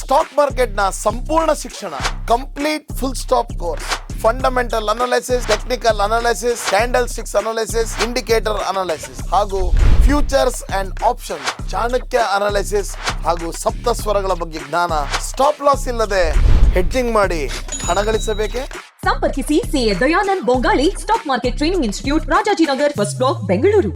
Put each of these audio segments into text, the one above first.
Stock market ನ ಸಂಪೂರ್ಣ ಶಿಕ್ಷಣ, complete full stop course, fundamental analysis, technical analysis, candle sticks analysis, indicator analysis ಹಾಗೂ futures and option, Chanakya analysis ಹಾಗೂ ಸಪ್ತ ಸ್ವರಗಳ ಬಗ್ಗೆ ಜ್ಞಾನ. ಸ್ಟಾಪ್ ಲಾಸ್ ಇಲ್ಲದೆ ಹೆಡ್ಜಿಂಗ್ ಮಾಡಿ ಹಣ ಗಳಿಸಬೇಕೆ? ಸಂಪರ್ಕಿಸಿ CA Dayanand Bongali, stock market training institute, Rajajinagar, first block, Bengaluru.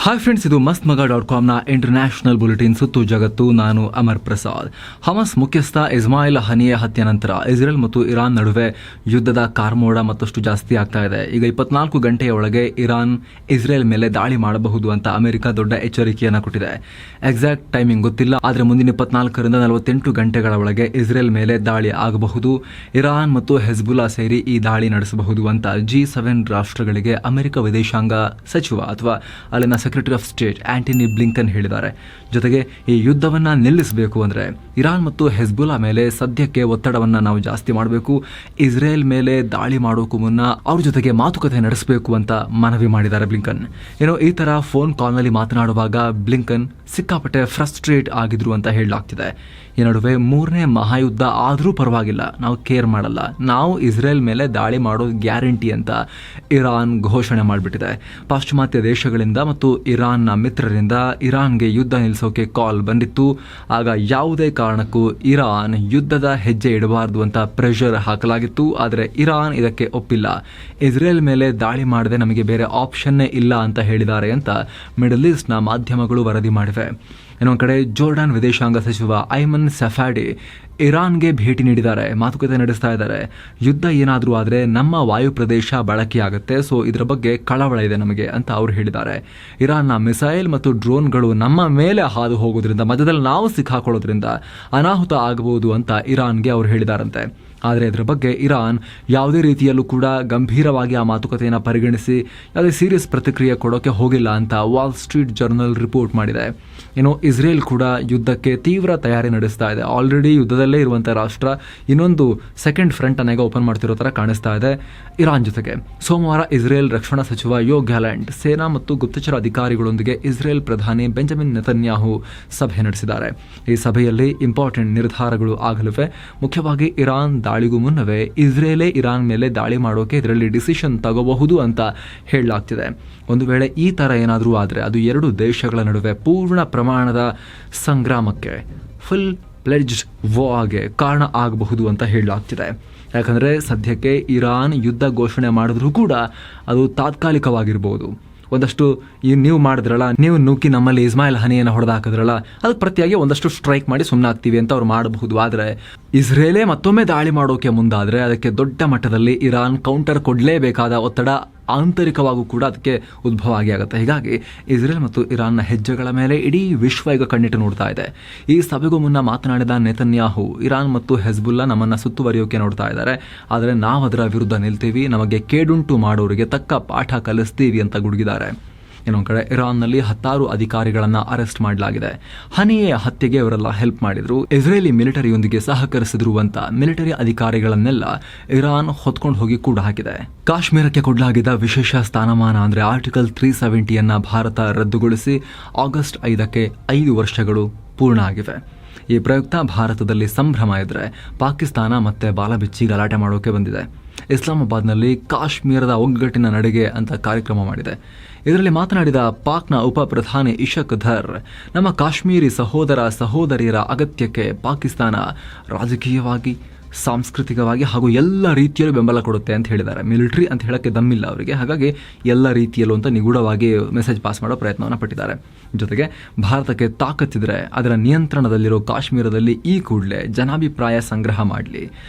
Hi friends, ಇದು mastmaga.comನ ಇಂಟರ್ನ್ಯಾಷನಲ್ ಬುಲೆಟಿನ್ ಸುತ್ತು ಜಗತ್ತು. ನಾನು ಅಮರ್ ಪ್ರಸಾದ್. ಹಮಾಸ್ ಮುಖ್ಯಸ್ಥ ಇಸ್ಮಾಯಿಲ್ ಹನಿಯೆ ಹತ್ಯೆ ನಂತರ ಇಸ್ರೇಲ್ ಮತ್ತು ಇರಾನ್ ನಡುವೆ ಯುದ್ಧದ ಕಾರ್ಮೋಡ ಮತ್ತಷ್ಟು ಜಾಸ್ತಿ ಆಗ್ತಾ ಇದೆ. ಈಗ 24 ಗಂಟೆಯ ಒಳಗೆ ಇರಾನ್ ಇಸ್ರೇಲ್ ಮೇಲೆ ದಾಳಿ ಮಾಡಬಹುದು ಅಂತ ಅಮೆರಿಕ ದೊಡ್ಡ ಎಚ್ಚರಿಕೆಯನ್ನು ಕೊಟ್ಟಿದೆ. ಎಕ್ಸಾಕ್ಟ್ ಟೈಮಿಂಗ್ ಗೊತ್ತಿಲ್ಲ, ಆದರೆ ಮುಂದಿನ 24ರಿಂದ 48 ಗಂಟೆಗಳ ಒಳಗೆ ಇಸ್ರೇಲ್ ಮೇಲೆ ದಾಳಿ ಆಗಬಹುದು. ಇರಾನ್ ಮತ್ತು ಹೆಜ್ಬುಲ್ಲಾ ಸೇರಿ ಈ ದಾಳಿ ನಡೆಸಬಹುದು ಅಂತ G7 ರಾಷ್ಟ್ರಗಳಿಗೆ ಅಮೆರಿಕ ವಿದೇಶಾಂಗ ಸಚಿವ ಅಥವಾ ಅಲ್ಲಿನ secretary of state Antony Blinken ಹೇಳಿದ್ದಾರೆ. ಜೊತೆಗೆ ಈ ಯುದ್ಧವನ್ನ ನಿಲ್ಲಿಸಬೇಕು ಅಂದ್ರೆ ಇರಾನ್ ಮತ್ತು ಹೆಜ್ಬುಲ್ಲಾ ಮೇಲೆ ಸದ್ಯಕ್ಕೆ ಒತ್ತಡವನ್ನ ನಾವು ಜಾಸ್ತಿ ಮಾಡಬೇಕು, ಇಸ್ರೇಲ್ ಮೇಲೆ ದಾಳಿ ಮಾಡೋಕ್ಕೂ ಮುನ್ನ ಅವ್ರ ಜೊತೆಗೆ ಮಾತುಕತೆ ನಡೆಸಬೇಕು ಅಂತ ಮನವಿ ಮಾಡಿದ್ದಾರೆ ಬ್ಲಿಂಕನ್. ಏನೋ ಈ ತರ ಫೋನ್ ಕಾಲ್ನಲ್ಲಿ ಮಾತನಾಡುವಾಗ ಬ್ಲಿಂಕನ್ ಸಿಕ್ಕಾಪಟ್ಟೆ ಫ್ರಸ್ಟ್ರೇಟ್ ಆಗಿದ್ರು ಅಂತ ಹೇಳಲಾಗ್ತಿದೆ. ಈ ನಡುವೆ 3ನೇ ಮಹಾಯುದ್ಧ ಆದರೂ ಪರವಾಗಿಲ್ಲ, ನಾವು ಕೇರ್ ಮಾಡಲ್ಲ, ನಾವು ಇಸ್ರೇಲ್ ಮೇಲೆ ದಾಳಿ ಮಾಡೋದು ಗ್ಯಾರಂಟಿ ಅಂತ ಇರಾನ್ ಘೋಷಣೆ ಮಾಡಿಬಿಟ್ಟಿದೆ. ಪಾಶ್ಚಿಮಾತ್ಯ ದೇಶಗಳಿಂದ ಮತ್ತು ಇರಾನ್ನ ಮಿತ್ರರಿಂದ ಇರಾನ್ಗೆ ಯುದ್ಧ ನಿಲ್ಲಿಸೋಕೆ ಕಾಲ್ ಬಂದಿತ್ತು. ಆಗ ಯಾವುದೇ ಕಾರಣಕ್ಕೂ ಇರಾನ್ ಯುದ್ಧದ ಹೆಜ್ಜೆ ಇಡಬಾರ್ದು ಅಂತ ಪ್ರೆಷರ್ ಹಾಕಲಾಗಿತ್ತು. ಆದರೆ ಇರಾನ್ ಇದಕ್ಕೆ ಒಪ್ಪಿಲ್ಲ. ಇಸ್ರೇಲ್ ಮೇಲೆ ದಾಳಿ ಮಾಡದೆ ನಮಗೆ ಬೇರೆ ಆಪ್ಷನ್ನೇ ಇಲ್ಲ ಅಂತ ಹೇಳಿದ್ದಾರೆ ಅಂತ ಮಿಡಲ್ ಈಸ್ಟ್ನ ಮಾಧ್ಯಮಗಳು ವರದಿ ಮಾಡಿವೆ. ಇನ್ನೊಂದು ಕಡೆ ಜೋರ್ಡಾನ್ ವಿದೇಶಾಂಗ ಸಚಿವ ಐಮನ್ ಸಫಾಡಿ ಇರಾನ್ಗೆ ಭೇಟಿ ನೀಡಿದ್ದಾರೆ, ಮಾತುಕತೆ ನಡೆಸ್ತಾ ಇದ್ದಾರೆ. ಯುದ್ಧ ಏನಾದರೂ ಆದರೆ ನಮ್ಮ ವಾಯು ಪ್ರದೇಶ ಬಳಕೆಯಾಗುತ್ತೆ, ಸೊ ಇದರ ಬಗ್ಗೆ ಕಳವಳ ಇದೆ ನಮಗೆ ಅಂತ ಅವರು ಹೇಳಿದ್ದಾರೆ. ಇರಾನ್ನ ಮಿಸೈಲ್ ಮತ್ತು ಡ್ರೋನ್ಗಳು ನಮ್ಮ ಮೇಲೆ ಹಾದು ಹೋಗೋದ್ರಿಂದ, ಮಧ್ಯದಲ್ಲಿ ನಾವು ಸಿಕ್ಕಾಕೊಳ್ಳೋದ್ರಿಂದ ಅನಾಹುತ ಆಗಬಹುದು ಅಂತ ಇರಾನ್ಗೆ ಅವರು ಹೇಳಿದಾರಂತೆ. ಆದರೆ ಇದರ ಬಗ್ಗೆ ಇರಾನ್ ಯಾವುದೇ ರೀತಿಯಲ್ಲೂ ಕೂಡ ಗಂಭೀರವಾಗಿ ಆ ಮಾತುಕತೆಯನ್ನು ಪರಿಗಣಿಸಿ ಯಾವುದೇ ಸೀರಿಯಸ್ ಪ್ರತಿಕ್ರಿಯೆ ಕೊಡೋಕೆ ಹೋಗಿಲ್ಲ ಅಂತ ವಾಲ್ ಸ್ಟ್ರೀಟ್ ಜರ್ನಲ್ ರಿಪೋರ್ಟ್ ಮಾಡಿದೆ. ಇನ್ನು ಇಸ್ರೇಲ್ ಕೂಡ ಯುದ್ಧಕ್ಕೆ ತೀವ್ರ ತಯಾರಿ ನಡೆಸ್ತಾ ಇದೆ. ಆಲ್ರೆಡಿ ಯುದ್ಧದಲ್ಲೇ ಇರುವಂಥ ರಾಷ್ಟ್ರ ಇನ್ನೊಂದು ಸೆಕೆಂಡ್ ಫ್ರಂಟ್ ಅನ್ನ ಓಪನ್ ಮಾಡ್ತಿರೋ ಥರ ಕಾಣಿಸ್ತಾ ಇದೆ ಇರಾನ್ ಜೊತೆಗೆ. ಸೋಮವಾರ ಇಸ್ರೇಲ್ ರಕ್ಷಣಾ ಸಚಿವ ಯೋ ಗ್ಯಾಲೆಂಟ್ ಸೇನಾ ಮತ್ತು ಗುಪ್ತಚರ ಅಧಿಕಾರಿಗಳೊಂದಿಗೆ ಇಸ್ರೇಲ್ ಪ್ರಧಾನಿ ಬೆಂಜಮಿನ್ ನೆತನ್ಯಾಹು ಸಭೆ ನಡೆಸಿದ್ದಾರೆ. ಈ ಸಭೆಯಲ್ಲಿ ಇಂಪಾರ್ಟೆಂಟ್ ನಿರ್ಧಾರಗಳು ಆಗಲಿವೆ. ಮುಖ್ಯವಾಗಿ ಇರಾನ್ ದಾಳಿಗೂ ಮುನ್ನವೇ ಇಸ್ರೇಲೇ ಇರಾನ್ ಮೇಲೆ ದಾಳಿ ಮಾಡೋಕೆ ಇದರಲ್ಲಿ ಡಿಸಿಷನ್ ತಗೋಬಹುದು ಅಂತ ಹೇಳಲಾಗ್ತಿದೆ. ಒಂದು ವೇಳೆ ಈ ಥರ ಏನಾದರೂ ಆದರೆ ಅದು ಎರಡು ದೇಶಗಳ ನಡುವೆ ಪೂರ್ಣ ಪ್ರಮಾಣದ ಸಂಗ್ರಾಮಕ್ಕೆ, ಫುಲ್ ಪ್ಲೆಡ್ಜ್ಡ್ ವಾರ್ಗೆ ಕಾರಣ ಆಗಬಹುದು ಅಂತ ಹೇಳಲಾಗ್ತಿದೆ. ಯಾಕಂದರೆ ಸದ್ಯಕ್ಕೆ ಇರಾನ್ ಯುದ್ಧ ಘೋಷಣೆ ಮಾಡಿದ್ರೂ ಕೂಡ ಅದು ತಾತ್ಕಾಲಿಕವಾಗಿರ್ಬೋದು. ಒಂದಷ್ಟು ನೀವು ಮಾಡಿದ್ರಲ್ಲ, ನೀವು ನುಗ್ಗಿ ನಮ್ಮಲ್ಲಿ ಇಸ್ಮಾಯಿಲ್ ಹನಿಯನ್ನು ಹೊಡೆದಾಕಿದ್ರಲ್ಲ, ಅದಕ್ಕೆ ಪ್ರತಿಯಾಗಿ ಒಂದಷ್ಟು ಸ್ಟ್ರೈಕ್ ಮಾಡಿ ಸುಮ್ಮನಾಗ್ತೀವಿ ಅಂತ ಅವ್ರು ಮಾಡಬಹುದು. ಆದರೆ ಇಸ್ರೇಲೇ ಮತ್ತೊಮ್ಮೆ ದಾಳಿ ಮಾಡೋಕೆ ಮುಂದಾದರೆ ಅದಕ್ಕೆ ದೊಡ್ಡ ಮಟ್ಟದಲ್ಲಿ ಇರಾನ್ ಕೌಂಟರ್ ಕೊಡಲೇಬೇಕಾದ ಒತ್ತಡ ಆಂತರಿಕವಾಗೂ ಕೂಡ ಅದಕ್ಕೆ ಉದ್ಭವ ಆಗುತ್ತೆ. ಹೀಗಾಗಿ ಇಸ್ರೇಲ್ ಮತ್ತು ಇರಾನ್ನ ಹೆಜ್ಜೆಗಳ ಮೇಲೆ ಇಡೀ ವಿಶ್ವ ಈಗ ಕಣ್ಣಿಟ್ಟು ನೋಡ್ತಾ ಇದೆ. ಈ ಸಭೆಗೂ ಮುನ್ನ ಮಾತನಾಡಿದ ನೆತನ್ಯಾಹು, ಇರಾನ್ ಮತ್ತು ಹೆಜ್ಬುಲ್ಲಾ ನಮ್ಮನ್ನು ಸುತ್ತುವರಿಯೋಕೆ ನೋಡ್ತಾ ಇದ್ದಾರೆ, ಆದರೆ ನಾವು ಅದರ ವಿರುದ್ಧ ನಿಲ್ತೀವಿ, ನಮಗೆ ಕೇಡುಂಟು ಮಾಡೋರಿಗೆ ತಕ್ಕ ಪಾಠ ಕಲಿಸ್ತೀವಿ ಅಂತ ಗುಡುಗಿದ್ದಾರೆ. ಇನ್ನೊಂದು ಕಡೆ ಇರಾನ್ನಲ್ಲಿ 10 ಅಧಿಕಾರಿಗಳನ್ನು ಅರೆಸ್ಟ್ ಮಾಡಲಾಗಿದೆ. ಹನಿಯೆ ಹತ್ಯೆಗೆ ಅವರೆಲ್ಲ ಹೆಲ್ಪ್ ಮಾಡಿದ್ರು, ಇಸ್ರೇಲಿ ಮಿಲಿಟರಿಯೊಂದಿಗೆ ಸಹಕರಿಸಿದ್ರು ಅಂತ ಮಿಲಿಟರಿ ಅಧಿಕಾರಿಗಳನ್ನೆಲ್ಲ ಇರಾನ್ ಹೊತ್ಕೊಂಡು ಹೋಗಿ ಕೂಡ ಹಾಕಿದೆ. ಕಾಶ್ಮೀರಕ್ಕೆ ಕೊಡಲಾಗಿದ್ದ ವಿಶೇಷ ಸ್ಥಾನಮಾನ ಅಂದರೆ ಆರ್ಟಿಕಲ್ 370 ಭಾರತ ರದ್ದುಗೊಳಿಸಿ ಆಗಸ್ಟ್ 5ಕ್ಕೆ 5 ವರ್ಷಗಳು ಪೂರ್ಣ ಆಗಿವೆ. ಈ ಪ್ರಯುಕ್ತ ಭಾರತದಲ್ಲಿ ಸಂಭ್ರಮ ಇದ್ರೆ ಪಾಕಿಸ್ತಾನ ಮತ್ತೆ ಬಾಲಬಿಚ್ಚಿ ಗಲಾಟೆ ಮಾಡೋಕೆ ಬಂದಿದೆ. ಇಸ್ಲಾಮಾಬಾದ್ನಲ್ಲಿ ಕಾಶ್ಮೀರದ ಒಗ್ಗಟ್ಟಿನ ನಡಿಗೆ ಅಂತ ಕಾರ್ಯಕ್ರಮ ಮಾಡಿದೆ. ಇದರಲ್ಲಿ ಮಾತನಾಡಿದ ಪಾಕ್ನ ಉಪ ಪ್ರಧಾನಿ ಇಶಕ್ ಧರ್, ನಮ್ಮ ಕಾಶ್ಮೀರಿ ಸಹೋದರ ಸಹೋದರಿಯರ ಅಗತ್ಯಕ್ಕೆ ಪಾಕಿಸ್ತಾನ ರಾಜಕೀಯವಾಗಿ, ಸಾಂಸ್ಕೃತಿಕವಾಗಿ ಹಾಗೂ ಎಲ್ಲ ರೀತಿಯಲ್ಲೂ ಬೆಂಬಲ ಕೊಡುತ್ತೆ ಅಂತ ಹೇಳಿದ್ದಾರೆ. ಮಿಲಿಟರಿ ಅಂತ ಹೇಳಕ್ಕೆ ದಮ್ಮಿಲ್ಲ ಅವರಿಗೆ, ಹಾಗಾಗಿ ಎಲ್ಲ ರೀತಿಯಲ್ಲೂ ಅಂತ ನಿಗೂಢವಾಗಿ ಮೆಸೇಜ್ ಪಾಸ್ ಮಾಡೋ ಪ್ರಯತ್ನವನ್ನು ಪಟ್ಟಿದ್ದಾರೆ. ಜೊತೆಗೆ ಭಾರತಕ್ಕೆ ತಾಕತ್ತಿದ್ರೆ ಅದರ ನಿಯಂತ್ರಣದಲ್ಲಿರೋ ಕಾಶ್ಮೀರದಲ್ಲಿ ಈ ಕೂಡಲೇ ಜನಾಭಿಪ್ರಾಯ ಸಂಗ್ರಹ ಮಾಡಲಿ,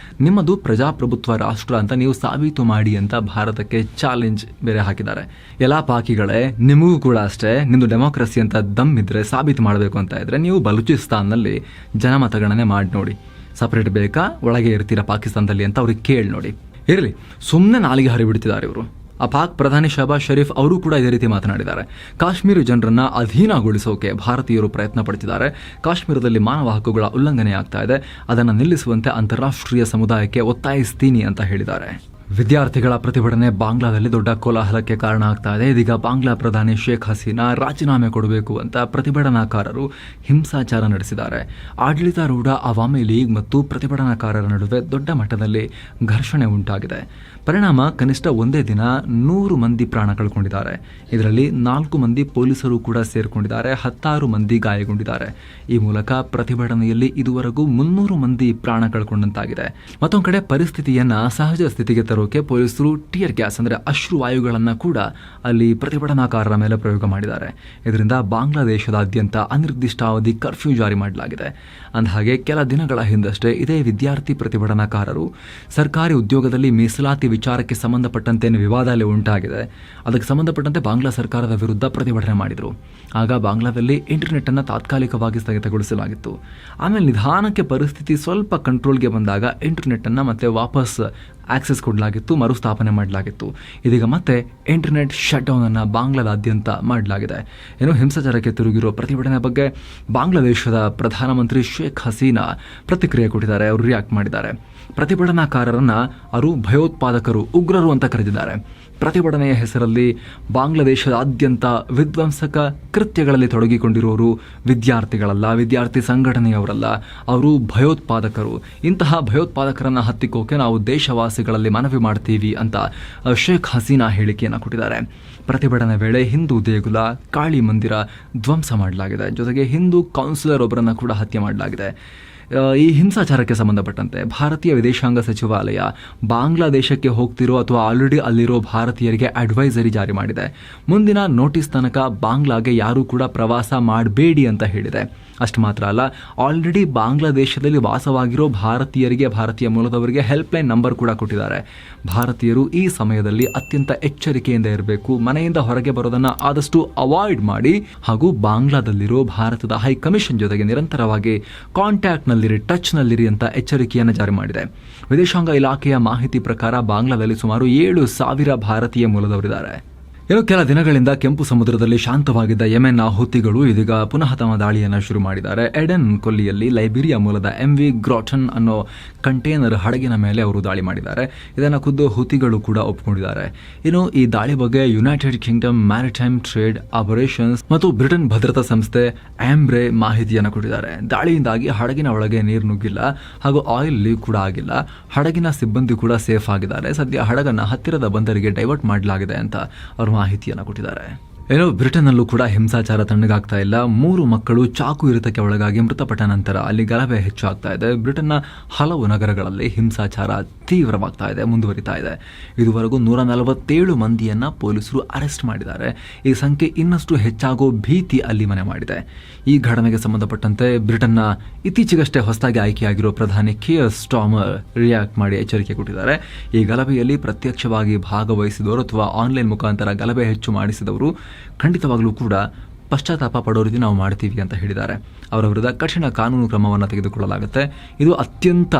ನಿಮ್ಮದು ಪ್ರಜಾಪ್ರಭುತ್ವ ರಾಷ್ಟ್ರ ಅಂತ ನೀವು ಸಾಬೀತು ಮಾಡಿ ಅಂತ ಭಾರತಕ್ಕೆ ಚಾಲೆಂಜ್ ಬೇರೆ ಹಾಕಿದ್ದಾರೆ. ಎಲ್ಲ ಪಾಕಿಗಳೇ, ನಿಮಗೂ ಕೂಡ ಅಷ್ಟೇ, ನಿಮ್ಮದು ಡೆಮೋಕ್ರಸಿ ಅಂತ ದಮ್ಮಿದ್ರೆ ಸಾಬೀತು ಮಾಡಬೇಕು ಅಂತ ಇದ್ರೆ ನೀವು ಬಲೂಚಿಸ್ತಾನ್ನಲ್ಲಿ ಜನಮತಗಣನೆ ಮಾಡಿ ನೋಡಿ. ಸಪರೇಟ್ ಬೇಕಾ, ಒಳಗೆ ಇರ್ತೀರಾ ಪಾಕಿಸ್ತಾನದಲ್ಲಿ ಅಂತ ಅವ್ರಿಗೆ ಕೇಳಿ ನೋಡಿ. ಇರಲಿ, ಸುಮ್ಮನೆ ನಾಲಿಗೆ ಹರಿಬಿಡ್ತಿದ್ದಾರೆ ಇವರು. ಆ ಪಾಕ್ ಪ್ರಧಾನಿ ಶಹಬಾಜ್ ಶರೀಫ್ ಅವರು ಕೂಡ ಇದೇ ರೀತಿ ಮಾತನಾಡಿದ್ದಾರೆ. ಕಾಶ್ಮೀರಿ ಜನರನ್ನ ಅಧೀನಗೊಳಿಸೋಕೆ ಭಾರತೀಯರು ಪ್ರಯತ್ನ ಪಡ್ತಿದ್ದಾರೆ, ಕಾಶ್ಮೀರದಲ್ಲಿ ಮಾನವ ಹಕ್ಕುಗಳ ಉಲ್ಲಂಘನೆ ಆಗ್ತಾ ಇದೆ, ಅದನ್ನು ನಿಲ್ಲಿಸುವಂತೆ ಅಂತಾರಾಷ್ಟ್ರೀಯ ಸಮುದಾಯಕ್ಕೆ ಒತ್ತಾಯಿಸ್ತೀನಿ ಅಂತ ಹೇಳಿದ್ದಾರೆ. ವಿದ್ಯಾರ್ಥಿಗಳ ಪ್ರತಿಭಟನೆ ಬಾಂಗ್ಲಾದಲ್ಲಿ ದೊಡ್ಡ ಕೋಲಾಹಲಕ್ಕೆ ಕಾರಣ ಆಗ್ತಾ ಇದೆ. ಇದೀಗ ಬಾಂಗ್ಲಾ ಪ್ರಧಾನಿ ಶೇಖ್ ಹಸೀನಾ ರಾಜೀನಾಮೆ ಕೊಡಬೇಕು ಅಂತ ಪ್ರತಿಭಟನಾಕಾರರು ಹಿಂಸಾಚಾರ ನಡೆಸಿದ್ದಾರೆ. ಆಡಳಿತಾರೂಢ ಅವಾಮಿ ಲೀಗ್ ಮತ್ತು ಪ್ರತಿಭಟನಾಕಾರರ ನಡುವೆ ದೊಡ್ಡ ಮಟ್ಟದಲ್ಲಿ ಘರ್ಷಣೆ ಉಂಟಾಗಿದೆ. ಪರಿಣಾಮ ಕನಿಷ್ಠ ಒಂದೇ ದಿನ 100 ಮಂದಿ ಪ್ರಾಣ ಕಳ್ಕೊಂಡಿದ್ದಾರೆ. ಇದರಲ್ಲಿ 4 ಮಂದಿ ಪೊಲೀಸರು ಕೂಡ ಸೇರಿಕೊಂಡಿದ್ದಾರೆ. 16 ಮಂದಿ ಗಾಯಗೊಂಡಿದ್ದಾರೆ. ಈ ಮೂಲಕ ಪ್ರತಿಭಟನೆಯಲ್ಲಿ ಇದುವರೆಗೂ 300 ಮಂದಿ ಪ್ರಾಣ ಕಳ್ಕೊಂಡಂತಾಗಿದೆ. ಮತ್ತೊಂದು ಕಡೆ ಪರಿಸ್ಥಿತಿಯನ್ನ ಸಹಜ ಸ್ಥಿತಿಗೆ ತರೋಕೆ ಪೊಲೀಸರು ಟಿಯರ್ ಗ್ಯಾಸ್ ಅಂದರೆ ಅಶ್ರುವಾಯುಗಳನ್ನು ಕೂಡ ಅಲ್ಲಿ ಪ್ರತಿಭಟನಾಕಾರರ ಮೇಲೆ ಪ್ರಯೋಗ ಮಾಡಿದ್ದಾರೆ. ಇದರಿಂದ ಬಾಂಗ್ಲಾದೇಶದಾದ್ಯಂತ ಅನಿರ್ದಿಷ್ಟಾವಧಿ ಕರ್ಫ್ಯೂ ಜಾರಿ ಮಾಡಲಾಗಿದೆ. ಅಂದಹಾಗೆ ಕೆಲ ದಿನಗಳ ಹಿಂದಷ್ಟೇ ಇದೇ ವಿದ್ಯಾರ್ಥಿ ಪ್ರತಿಭಟನಾಕಾರರು ಸರ್ಕಾರಿ ಉದ್ಯೋಗದಲ್ಲಿ ಮೀಸಲಾತಿ ವಿಚಾರಕ್ಕೆ ಸಂಬಂಧಪಟ್ಟಂತೆ ವಿವಾದ ಅಲ್ಲಿ ಉಂಟಾಗಿದೆ. ಅದಕ್ಕೆ ಸಂಬಂಧಪಟ್ಟಂತೆ ಬಾಂಗ್ಲಾ ಸರ್ಕಾರದ ವಿರುದ್ಧ ಪ್ರತಿಭಟನೆ ಮಾಡಿದರು. ಆಗ ಬಾಂಗ್ಲಾದಲ್ಲಿ ಇಂಟರ್ನೆಟ್ ಅನ್ನು ತಾತ್ಕಾಲಿಕವಾಗಿ ಸ್ಥಗಿತಗೊಳಿಸಲಾಗಿತ್ತು. ಆಮೇಲೆ ನಿಧಾನಕ್ಕೆ ಪರಿಸ್ಥಿತಿ ಸ್ವಲ್ಪ ಕಂಟ್ರೋಲ್ಗೆ ಬಂದಾಗ ಇಂಟರ್ನೆಟ್ ಅನ್ನು ಮತ್ತೆ ವಾಪಸ್ ಆಕ್ಸೆಸ್ ಕೊಡಲಾಗಿತ್ತು, ಮರುಸ್ಥಾಪನೆ ಮಾಡಲಾಗಿತ್ತು. ಇದೀಗ ಮತ್ತೆ ಇಂಟರ್ನೆಟ್ ಶಟ್ ಡೌನ್ ಅನ್ನು ಬಾಂಗ್ಲಾದಾದ್ಯಂತ ಮಾಡಲಾಗಿದೆ. ಏನೋ ಹಿಂಸಾಚಾರಕ್ಕೆ ತಿರುಗಿರೋ ಪ್ರತಿಭಟನೆ ಬಗ್ಗೆ ಬಾಂಗ್ಲಾದೇಶದ ಪ್ರಧಾನಮಂತ್ರಿ ಶೇಖ್ ಹಸೀನಾ ಪ್ರತಿಕ್ರಿಯೆ ಕೊಟ್ಟಿದ್ದಾರೆ. ಅವರು ರಿಯಾಕ್ಟ್ ಮಾಡಿದ್ದಾರೆ. ಪ್ರತಿಭಟನಾಕಾರರನ್ನ ಅವರು ಭಯೋತ್ಪಾದಕರು, ಉಗ್ರರು ಅಂತ ಕರೆದಿದ್ದಾರೆ. ಪ್ರತಿಭಟನೆಯ ಹೆಸರಲ್ಲಿ ಬಾಂಗ್ಲಾದೇಶದಾದ್ಯಂತ ವಿಧ್ವಂಸಕ ಕೃತ್ಯಗಳಲ್ಲಿ ತೊಡಗಿಕೊಂಡಿರೋರು ವಿದ್ಯಾರ್ಥಿಗಳಲ್ಲ, ವಿದ್ಯಾರ್ಥಿ ಸಂಘಟನೆಯವರಲ್ಲ, ಅವರು ಭಯೋತ್ಪಾದಕರು. ಇಂತಹ ಭಯೋತ್ಪಾದಕರನ್ನು ಹತ್ತಿಕ್ಕೋಕೆ ನಾವು ದೇಶವಾಸಿಗಳಲ್ಲಿ ಮನವಿ ಮಾಡ್ತೀವಿ ಅಂತ ಶೇಖ್ ಹಸೀನಾ ಹೇಳಿಕೆಯನ್ನು ಕೊಟ್ಟಿದ್ದಾರೆ. ಪ್ರತಿಭಟನೆ ವೇಳೆ ಹಿಂದೂ ದೇಗುಲ, ಕಾಳಿ ಮಂದಿರ ಧ್ವಂಸ ಮಾಡಲಾಗಿದೆ. ಜೊತೆಗೆ ಹಿಂದೂ ಕೌನ್ಸಿಲರ್ ಒಬ್ಬರನ್ನು ಕೂಡ ಹತ್ಯೆ ಮಾಡಲಾಗಿದೆ. ಈ ಹಿಂಸಾಚಾರಕ್ಕೆ ಸಂಬಂಧಪಟ್ಟಂತೆ ಭಾರತೀಯ ವಿದೇಶಾಂಗ ಸಚಿವಾಲಯ ಬಾಂಗ್ಲಾದೇಶಕ್ಕೆ ಹೋಗ್ತಿರೋ ಅಥವಾ ಆಲ್ರೆಡಿ ಅಲ್ಲಿರೋ ಭಾರತೀಯರಿಗೆ ಅಡ್ವೈಸರಿ ಜಾರಿ ಮಾಡಿದೆ. ಮುಂದಿನ ನೋಟಿಸ್ ತನಕ ಬಾಂಗ್ಲಾಗೆ ಯಾರೂ ಕೂಡ ಪ್ರವಾಸ ಮಾಡಬೇಡಿ ಅಂತ ಹೇಳಿದೆ. ಅಷ್ಟು ಮಾತ್ರ ಅಲ್ಲ, ಆಲ್ರೆಡಿ ಬಾಂಗ್ಲಾದೇಶದಲ್ಲಿ ವಾಸವಾಗಿರೋ ಭಾರತೀಯರಿಗೆ, ಭಾರತೀಯ ಮೂಲದವರಿಗೆ ಹೆಲ್ಪ್ಲೈನ್ ನಂಬರ್ ಕೂಡ ಕೊಟ್ಟಿದ್ದಾರೆ. ಭಾರತೀಯರು ಈ ಸಮಯದಲ್ಲಿ ಅತ್ಯಂತ ಎಚ್ಚರಿಕೆಯಿಂದ ಇರಬೇಕು, ಮನೆಯಿಂದ ಹೊರಗೆ ಬರೋದನ್ನು ಆದಷ್ಟು ಅವಾಯ್ಡ್ ಮಾಡಿ, ಹಾಗೂ ಬಾಂಗ್ಲಾದಲ್ಲಿರೋ ಭಾರತದ ಹೈಕಮಿಷನ್ ಜೊತೆಗೆ ನಿರಂತರವಾಗಿ ಕಾಂಟ್ಯಾಕ್ಟ್ನಲ್ಲಿರಿ, ಟಚ್ನಲ್ಲಿರಿ ಅಂತ ಎಚ್ಚರಿಕೆಯನ್ನು ಜಾರಿ ಮಾಡಿದೆ. ವಿದೇಶಾಂಗ ಇಲಾಖೆಯ ಮಾಹಿತಿ ಪ್ರಕಾರ ಬಾಂಗ್ಲಾದಲ್ಲಿ ಸುಮಾರು 7,000 ಭಾರತೀಯ ಮೂಲದವರಿದ್ದಾರೆ. ಇನ್ನು ಕೆಲ ದಿನಗಳಿಂದ ಕೆಂಪು ಸಮುದ್ರದಲ್ಲಿ ಶಾಂತವಾಗಿದ್ದ ಯೆಮೆನ್ನ ಹುತಿಗಳು ಇದೀಗ ಪುನಃ ತಮ್ಮ ದಾಳಿಯನ್ನು ಶುರು ಮಾಡಿದ್ದಾರೆ. ಎಡೆನ್ ಕೊಲ್ಲಿಯಲ್ಲಿ ಲೈಬೀರಿಯಾ ಮೂಲದ MV ಗ್ರಾಟನ್ ಅನ್ನೋ ಕಂಟೈನರ್ ಹಡಗಿನ ಮೇಲೆ ಅವರು ದಾಳಿ ಮಾಡಿದ್ದಾರೆ. ಇದನ್ನು ಖುದ್ದು ಹುತಿಗಳು ಕೂಡ ಒಪ್ಪಿಕೊಂಡಿದ್ದಾರೆ. ಇನ್ನು ಈ ದಾಳಿ ಬಗ್ಗೆ United Kingdom maritime trade operations ಮತ್ತು ಬ್ರಿಟನ್ ಭದ್ರತಾ ಸಂಸ್ಥೆ ಆಂಬ್ರೆ ಮಾಹಿತಿಯನ್ನು ಕೊಟ್ಟಿದ್ದಾರೆ. ದಾಳಿಯಿಂದಾಗಿ ಹಡಗಿನ ಒಳಗೆ ನೀರು ನುಗ್ಗಿಲ್ಲ ಹಾಗೂ ಆಯಿಲ್ ಲೀಕ್ ಕೂಡ ಆಗಿಲ್ಲ. ಹಡಗಿನ ಸಿಬ್ಬಂದಿ ಕೂಡ ಸೇಫ್ ಆಗಿದ್ದಾರೆ. ಸದ್ಯ ಹಡಗನ್ನು ಹತ್ತಿರದ ಬಂದರಿಗೆ ಡೈವರ್ಟ್ ಮಾಡಲಾಗಿದೆ ಅಂತ ಅವರು ಮಾಹಿತಿಯನ್ನು ಕೊಟ್ಟಿದ್ದಾರೆ. ಏನೋ ಬ್ರಿಟನ್ನಲ್ಲೂ ಕೂಡ ಹಿಂಸಾಚಾರ ತಣ್ಣಗಾಗ್ತಾ ಇಲ್ಲ. 3 ಮಕ್ಕಳು ಚಾಕು ಇರಿತಕ್ಕೆ ಒಳಗಾಗಿ ಮೃತಪಟ್ಟ ನಂತರ ಅಲ್ಲಿ ಗಲಭೆ ಹೆಚ್ಚಾಗ್ತಾ ಇದೆ. ಬ್ರಿಟನ್ನ ಹಲವು ನಗರಗಳಲ್ಲಿ ಹಿಂಸಾಚಾರ ತೀವ್ರವಾಗ್ತಾ ಇದೆ, ಮುಂದುವರಿತಾ ಇದೆ. ಇದುವರೆಗೂ 147 ಮಂದಿಯನ್ನ ಪೊಲೀಸರು ಅರೆಸ್ಟ್ ಮಾಡಿದ್ದಾರೆ. ಈ ಸಂಖ್ಯೆ ಇನ್ನಷ್ಟು ಹೆಚ್ಚಾಗೋ ಭೀತಿ ಅಲ್ಲಿ ಮನೆ ಮಾಡಿದೆ. ಈ ಘಟನೆಗೆ ಸಂಬಂಧಪಟ್ಟಂತೆ ಬ್ರಿಟನ್ನ ಇತ್ತೀಚೆಗಷ್ಟೇ ಹೊಸದಾಗಿ ಆಯ್ಕೆಯಾಗಿರೋ ಪ್ರಧಾನಿ ಕಿಯರ್ ಸ್ಟಾರ್ಮರ್ ರಿಯಾಕ್ಟ್ ಮಾಡಿ ಎಚ್ಚರಿಕೆ ಕೊಟ್ಟಿದ್ದಾರೆ. ಈ ಗಲಭೆಯಲ್ಲಿ ಪ್ರತ್ಯಕ್ಷವಾಗಿ ಭಾಗವಹಿಸಿದವರು ಅಥವಾ ಆನ್ಲೈನ್ ಮುಖಾಂತರ ಗಲಭೆ ಹೆಚ್ಚು ಮಾಡಿಸಿದವರು ಖಂಡಿತವಾಗ್ಲೂ ಕೂಡ ಪಶ್ಚಾತ್ತಾಪ ಪಡೋ ರೀತಿ ನಾವು ಮಾಡ್ತೀವಿ ಅಂತ ಹೇಳಿದ್ದಾರೆ. ಅವರ ವಿರುದ್ಧ ಕಠಿಣ ಕಾನೂನು ಕ್ರಮವನ್ನು ತೆಗೆದುಕೊಳ್ಳಲಾಗುತ್ತೆ. ಇದು ಅತ್ಯಂತ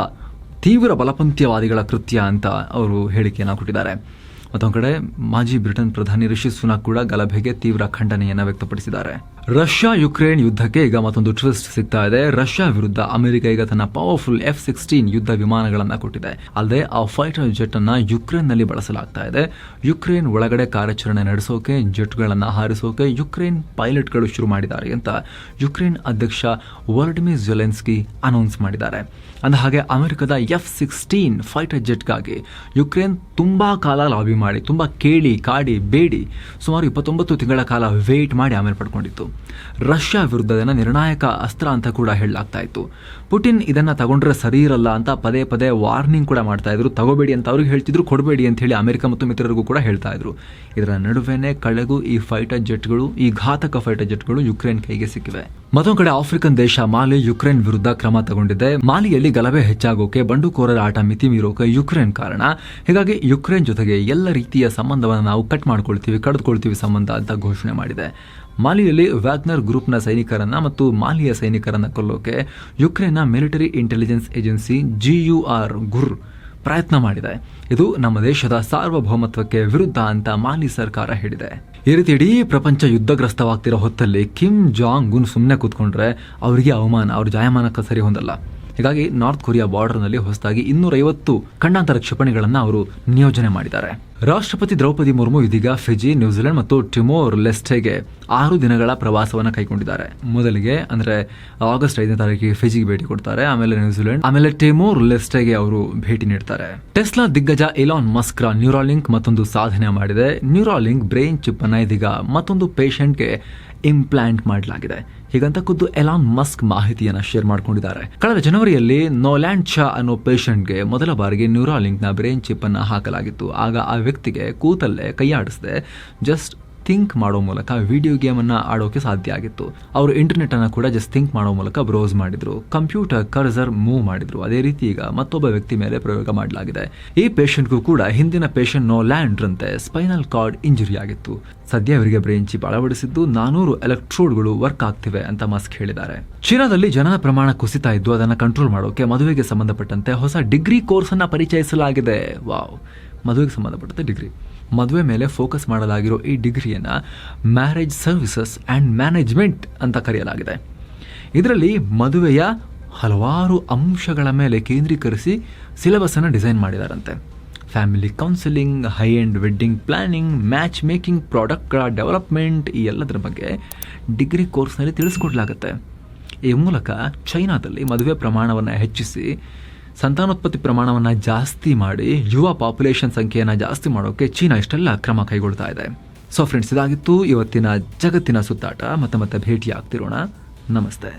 ತೀವ್ರ ಬಲಪಂಥೀಯವಾದಿಗಳ ಕೃತ್ಯ ಅಂತ ಅವರು ಹೇಳಿಕೆಯನ್ನು ಕೊಟ್ಟಿದ್ದಾರೆ. ಮತ್ತೊಂದು ಕಡೆ ಮಾಜಿ ಬ್ರಿಟನ್ ಪ್ರಧಾನಿ ರಿಷಿ ಸುನಾಕ್ ಕೂಡ ಗಲಭೆಗೆ ತೀವ್ರ ಖಂಡನೆಯನ್ನು ವ್ಯಕ್ತಪಡಿಸಿದ್ದಾರೆ. ರಷ್ಯಾ ಯುಕ್ರೇನ್ ಯುದ್ಧಕ್ಕೆ ಈಗ ಮತ್ತೊಂದು ಟ್ವಿಸ್ಟ್ ಸಿಗ್ತಾ ಇದೆ. ರಷ್ಯಾ ವಿರುದ್ಧ ಅಮೆರಿಕ ಈಗ ತನ್ನ ಪವರ್ಫುಲ್ F-16 ಯುದ್ಧ ವಿಮಾನಗಳನ್ನು ಕೊಟ್ಟಿದೆ. ಅಲ್ಲದೆ ಆ ಫೈಟರ್ ಜೆಟ್ ಅನ್ನ ಯುಕ್ರೇನ್ನಲ್ಲಿ ಬಳಸಲಾಗ್ತಾ ಇದೆ. ಯುಕ್ರೇನ್ ಒಳಗಡೆ ಕಾರ್ಯಾಚರಣೆ ನಡೆಸೋಕೆ, ಜೆಟ್ಗಳನ್ನು ಹಾರಿಸೋಕೆ ಯುಕ್ರೇನ್ ಪೈಲಟ್ಗಳು ಶುರು ಮಾಡಿದ್ದಾರೆ ಅಂತ ಯುಕ್ರೇನ್ ಅಧ್ಯಕ್ಷ ವೊಲಡಿಮಿರ್ ಝೆಲೆನ್ಸ್ಕಿ ಅನೌನ್ಸ್ ಮಾಡಿದ್ದಾರೆ. ಅಂದಹಾಗೆ ಅಮೆರಿಕದ F-16 ಫೈಟರ್ ಜೆಟ್ಗಾಗಿ ಯುಕ್ರೇನ್ ತುಂಬಾ ಕಾಲ ಲಾಬಿ ಮಾಡಿ, ತುಂಬಾ ಕೇಳಿ ಕಾಡಿ ಬೇಡಿ ಸುಮಾರು 29 ತಿಂಗಳ ಕಾಲ ವೇಟ್ ಮಾಡಿ ಆಮೇಲೆ ಪಡ್ಕೊಂಡಿತ್ತು. ರಷ್ಯಾ ವಿರುದ್ಧದ ನಿರ್ಣಾಯಕ ಅಸ್ತ್ರ ಅಂತ ಕೂಡ ಹೇಳಲಾಗ್ತಾ ಇತ್ತು. ಪುಟಿನ್ ಇದನ್ನ ತಗೊಂಡ್ರೆ ಸರಿ ಇರಲ್ಲ ಅಂತ ಪದೇ ಪದೇ ವಾರ್ನಿಂಗ್ ಕೂಡ ಮಾಡ್ತಾ ಇದ್ರು. ತಗೋಬೇಡಿ ಅಂತ ಅವ್ರಿಗೆ ಹೇಳ್ತಿದ್ರು, ಕೊಡಬೇಡಿ ಅಂತ ಹೇಳಿ ಅಮೆರಿಕ ಮತ್ತು ಮಿತ್ರರಿಗೂ ಕೂಡ ಹೇಳ್ತಾ ಇದ್ರು. ಇದರ ನಡುವೆನೆ ಕಳೆಗೂ ಈ ಫೈಟರ್ ಜೆಟ್ಗಳು, ಈ ಘಾತಕ ಫೈಟರ್ ಜೆಟ್ಗಳು ಯುಕ್ರೇನ್ ಕೈಗೆ ಸಿಕ್ಕಿವೆ. ಮತ್ತೊಂದು ಕಡೆ ಆಫ್ರಿಕನ್ ದೇಶ ಮಾಲಿ ಯುಕ್ರೇನ್ ವಿರುದ್ಧ ಕ್ರಮ ತಗೊಂಡಿದೆ. ಮಾಲಿಯಲ್ಲಿ ಗಲಭೆ ಹೆಚ್ಚಾಗೋಕೆ, ಬಂಡುಕೋರರ ಆಟ ಮಿತಿ ಮೀರೋಕೆ ಯುಕ್ರೇನ್ ಕಾರಣ. ಹೀಗಾಗಿ ಯುಕ್ರೇನ್ ಜೊತೆಗೆ ಎಲ್ಲ ರೀತಿಯ ಸಂಬಂಧವನ್ನು ನಾವು ಕಡಿದುಕೊಳ್ತೀವಿ ಸಂಬಂಧ ಅಂತ ಘೋಷಣೆ ಮಾಡಿದೆ. ಮಾಲಿಯಲ್ಲಿ ವ್ಯಾಗ್ನರ್ ಗ್ರೂಪ್ನ ಸೈನಿಕರನ್ನ ಮತ್ತು ಮಾಲಿಯ ಸೈನಿಕರನ್ನ ಕೊಲ್ಲೋಕೆ ಯುಕ್ರೇನ್ನ ಮಿಲಿಟರಿ ಇಂಟೆಲಿಜೆನ್ಸ್ ಏಜೆನ್ಸಿ GUR ಗುರ್ ಪ್ರಯತ್ನ ಮಾಡಿದೆ. ಇದು ನಮ್ಮ ದೇಶದ ಸಾರ್ವಭೌಮತ್ವಕ್ಕೆ ವಿರುದ್ಧ ಅಂತ ಮಾಲಿ ಸರ್ಕಾರ ಹೇಳಿದೆ. ಈ ರೀತಿ ಇಡೀ ಪ್ರಪಂಚ ಯುದ್ಧಗ್ರಸ್ತವಾಗ್ತಿರೋ ಹೊತ್ತಲ್ಲಿ ಕಿಮ್ ಜಾಂಗ್ ಉನ್ ಸುಮ್ಮನೆ ಕೂತ್ಕೊಂಡ್ರೆ ಅವರಿಗೆ ಅವಮಾನ, ಅವ್ರ ಜಾಯಮಾನಕ್ಕೆ ಸರಿ ಹೊಂದಲ್ಲ. ಹೀಗಾಗಿ ನಾರ್ತ್ ಕೊರಿಯಾ ಬಾರ್ಡರ್ನಲ್ಲಿ ಹೊಸದಾಗಿ 250 ಖಂಡಾಂತರ ಕ್ಷಿಪಣಿಗಳನ್ನು ಅವರು ನಿಯೋಜನೆ ಮಾಡಿದ್ದಾರೆ. ರಾಷ್ಟ್ರಪತಿ ದ್ರೌಪದಿ ಮುರ್ಮು ಇದೀಗ ಫಿಜಿ, ನ್ಯೂಜಿಲೆಂಡ್ ಮತ್ತು ಟಿಮೋರ್ ಲೆಸ್ಟೆಗೆ 6 ದಿನಗಳ ಪ್ರವಾಸವನ್ನು ಕೈಗೊಂಡಿದ್ದಾರೆ. ಮೊದಲಿಗೆ ಅಂದ್ರೆ ಆಗಸ್ಟ್ 5ನೇ ತಾರೀಕಿಗೆ ಫಿಜಿಗೆ ಭೇಟಿ ಕೊಡ್ತಾರೆ, ಆಮೇಲೆ ನ್ಯೂಜಿಲೆಂಡ್, ಆಮೇಲೆ ಟಿಮೋರ್ ಲೆಸ್ಟೆಗೆ ಅವರು ಭೇಟಿ ನೀಡ್ತಾರೆ. ಟೆಸ್ಲಾ ದಿಗ್ಗಜ ಎಲಾನ್ ಮಸ್ಕ್ ರ ನ್ಯೂರಾಲಿಂಕ್ ಮತ್ತೊಂದು ಸಾಧನೆ ಮಾಡಿದೆ. ನ್ಯೂರಾಲಿಂಕ್ ಬ್ರೈನ್ ಚಿಪ್ ಅನ್ನ ಇದೀಗ ಮತ್ತೊಂದು ಪೇಷಂಟ್ಗೆ ಇಂಪ್ಲಾಂಟ್ ಮಾಡಲಾಗಿದೆ. ಹೀಗಂತ ಖುದ್ದು ಎಲಾನ್ ಮಸ್ಕ್ ಮಾಹಿತಿಯನ್ನು ಶೇರ್ ಮಾಡಿಕೊಂಡಿದ್ದಾರೆ. ಕಳೆದ ಜನವರಿಯಲ್ಲಿ ನೋಲ್ಯಾಂಡ್ ಶಾ ಅನ್ನೋ ಪೇಷಂಟ್ಗೆ ಮೊದಲ ಬಾರಿಗೆ ನ್ಯೂರಾಲಿಂಕ್ ನ ಬ್ರೈನ್ ಚಿಪ್ ಅನ್ನು ಹಾಕಲಾಗಿತ್ತು. ಆಗ ಆ ವ್ಯಕ್ತಿಗೆ ಕೂತಲ್ಲೇ ಕೈಯಾಡಿಸದೆ ಜಸ್ಟ್ ಥಿಂಕ್ ಮಾಡೋ ಮೂಲಕ ವಿಡಿಯೋ ಗೇಮ್ ಅನ್ನ ಆಡೋಕೆ ಸಾಧ್ಯ ಆಗಿತ್ತು. ಅವರು ಇಂಟರ್ನೆಟ್ ಅನ್ನ ಕೂಡ ಜಸ್ಟ್ ಥಿಂಕ್ ಮಾಡೋ ಮೂಲಕ ಬ್ರೌಸ್ ಮಾಡಿದ್ರು, ಕಂಪ್ಯೂಟರ್ ಕರ್ಸರ್ ಮೂವ್ ಮಾಡಿದ್ರು. ಅದೇ ರೀತಿ ಈಗ ಮತ್ತೊಬ್ಬ ವ್ಯಕ್ತಿ ಮೇಲೆ ಪ್ರಯೋಗ ಮಾಡಲಾಗಿದೆ. ಈ ಪೇಷಂಟ್ಗೂ ಕೂಡ ಹಿಂದಿನ ಪೇಷಂಟ್ ನೋಲ್ಯಾಂಡ್ ರಂತೆ ಸ್ಪೈನಲ್ ಕಾರ್ಡ್ ಇಂಜುರಿ ಆಗಿತ್ತು. ಸದ್ಯ ಅವರಿಗೆ ಬ್ರೈನ್ ಚಿಪ್ ಅಳವಡಿಸಿದ್ದು 400 ಎಲೆಕ್ಟ್ರೋಡ್ಗಳು ವರ್ಕ್ ಆಗ್ತಿವೆ ಅಂತ ಮಸ್ಕ್ ಹೇಳಿದ್ದಾರೆ. ಚೀನಾದಲ್ಲಿ ಜನನ ಪ್ರಮಾಣ ಕುಸಿತಾ ಇದ್ದು ಅದನ್ನು ಕಂಟ್ರೋಲ್ ಮಾಡೋಕೆ ಮದುವೆಗೆ ಸಂಬಂಧಪಟ್ಟಂತೆ ಹೊಸ ಡಿಗ್ರಿ ಕೋರ್ಸ್ ಅನ್ನ ಪರಿಚಯಿಸಲಾಗಿದೆ. ವಾವ್, ಮದುವೆಗೆ ಸಂಬಂಧಪಟ್ಟಂತೆ ಡಿಗ್ರಿ, ಮದುವೆ ಮೇಲೆ ಫೋಕಸ್ ಮಾಡಲಾಗಿರೋ ಈ ಡಿಗ್ರಿಯನ್ನು ಮ್ಯಾರೇಜ್ ಸರ್ವಿಸಸ್ ಆ್ಯಂಡ್ ಮ್ಯಾನೇಜ್ಮೆಂಟ್ ಅಂತ ಕರೆಯಲಾಗಿದೆ. ಇದರಲ್ಲಿ ಮದುವೆಯ ಹಲವಾರು ಅಂಶಗಳ ಮೇಲೆ ಕೇಂದ್ರೀಕರಿಸಿ ಸಿಲೆಬಸ್ ಅನ್ನು ಡಿಸೈನ್ ಮಾಡಿದಾರಂತೆ. Family counselling, high end wedding planning, match making, ಪ್ರಾಡಕ್ಟ್ಗಳ ಡೆವಲಪ್ಮೆಂಟ್, ಈ ಎಲ್ಲದರ ಬಗ್ಗೆ ಡಿಗ್ರಿ ಕೋರ್ಸ್ನಲ್ಲಿ ತಿಳಿಸ್ಕೊಡ್ಲಾಗುತ್ತೆ. ಈ ಮೂಲಕ ಚೈನಾದಲ್ಲಿ ಮದುವೆ ಪ್ರಮಾಣವನ್ನು ಹೆಚ್ಚಿಸಿ ಸಂತಾನೋತ್ಪತ್ತಿ ಪ್ರಮಾಣವನ್ನು ಜಾಸ್ತಿ ಮಾಡಿ ಯುವ ಪಾಪ್ಯುಲೇಷನ್ ಸಂಖ್ಯೆಯನ್ನು ಜಾಸ್ತಿ ಮಾಡೋಕೆ ಚೀನಾ ಇಷ್ಟೆಲ್ಲ ಕ್ರಮ ಕೈಗೊಳ್ತಾ ಇದೆ. ಸೊ ಫ್ರೆಂಡ್ಸ್, ಇದಾಗಿತ್ತು ಇವತ್ತಿನ ಜಗತ್ತಿನ ಸುತ್ತಾಟ. ಮತ್ತೆ ಭೇಟಿ ಆಗ್ತಿರೋಣ. ನಮಸ್ತೆ.